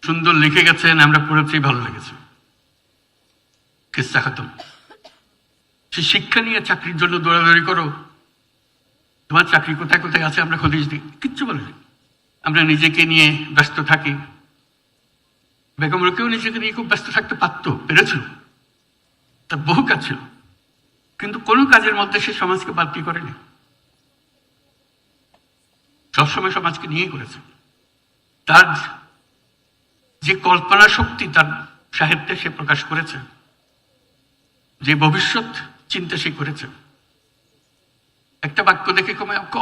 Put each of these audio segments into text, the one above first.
সুন্দর লিখে গেছেন, আমরা পড়েছি, ভালো লেগেছে। কিস্সা খতম। সে শিক্ষা নিয়ে চাকরির জন্য দৌড়াদৌড়ি করো, তোমার চাকরি কোথায় কোথায় আছে আমরা খোঁজ দিই, কিচ্ছু বলেনি। আমরা নিজেকে নিয়ে ব্যস্ত থাকি। বেগম রোকেয়াও নিজেকে নিয়ে খুব ব্যস্ত থাকতে পেরেছিল, তার বহু কাজ ছিল, কিন্তু কোনো কাজের মধ্যে সে সমাজকে বালতি করেনি। সবসময় সমাজকে নিয়ে করেছে। তার যে কল্পনা শক্তি তার সাহিত্যে সে প্রকাশ করেছে, যে ভবিষ্যৎ চিন্তা সে করেছে। একটা বাক্য দেখে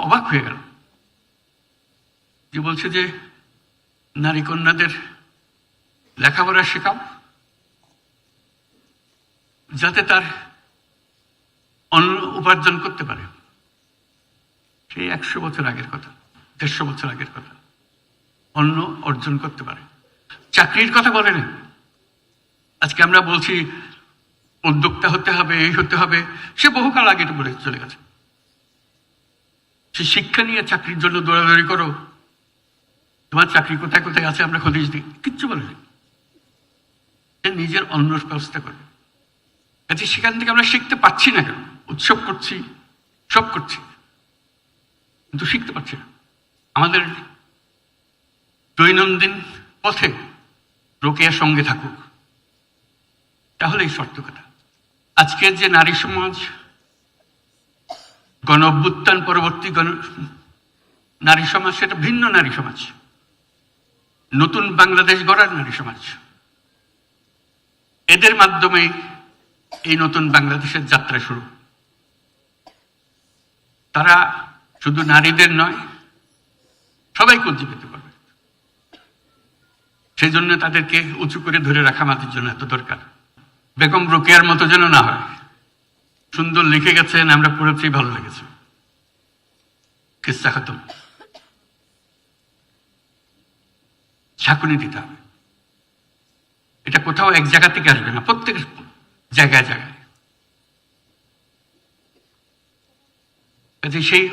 অবাক হয়ে গেল, যে বলছে যে নারী কন্যাদের লেখাপড়া শেখাও যাতে তার অন্ন উপার্জন করতে পারে। সেই 100 বছর আগের কথা, 150 বছর আগের কথা। অন্ন অর্জন করতে পারে, চাকরির কথা বলেন। আজকে আমরা বলছি উদ্যোক্তা হতে হবে, এই হতে হবে, সে বহুকাল আগে এটা বলে চলে গেছে। সে শিক্ষা নিয়ে চাকরির জন্য দৌড়াদৌড়ি করো, তোমার চাকরি কোথায় কোথায় আছে আমরা খোঁজ দিই, কিচ্ছু বলেনি। সে নিজের অন্ন ব্যবস্থা করে। কাজে সেখান থেকে আমরা শিখতে পারছি না কেন? উৎসব করছি, সব করছি, কিন্তু শিখতে পারছি না। আমাদের দৈনন্দিন পথে রোকেয়ার সঙ্গে থাকুক, তাহলেই সার্থকতা। আজকের যে নারী সমাজ, গণ অভ্যুত্থান পরবর্তী নারী সমাজ, সেটা ভিন্ন নারী সমাজ, নতুন বাংলাদেশ গড়ার নারী সমাজ। এদের মাধ্যমে এই নতুন বাংলাদেশের যাত্রা শুরু। তারা শুধু নারীদের নয়, সবাইকে উজ্জীবিত করবে। সেই জন্য তাদেরকে উঁচু করে ধরে রাখা আমাদের জন্য এত দরকার। বেগম রোকেয়ার মতো যেন না হয়। সুন্দর লিখে গেছেন, আমরা পড়েছি, ভালো লেগেছে। কিস্সা খতম। ঝাঁকুনি দিতে হবে। এটা কোথাও এক জায়গা থেকে আসবে না, প্রত্যেক জায়গায় জায়গায়। সেই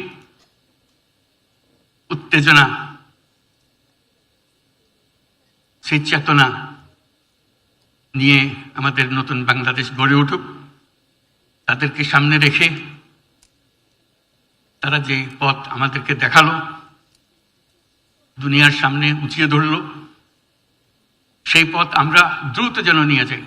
উত্তেজনা, সেই চেতনা নিয়ে আমাদের নতুন বাংলাদেশ গড়ে উঠুক। তাদেরকে সামনে রেখে তারা যে পথ আমাদেরকে দেখালো, দুনিয়ার সামনে উঁচিয়ে ধরল, সেই পথ আমরা দ্রুত যেন নিয়ে যাই।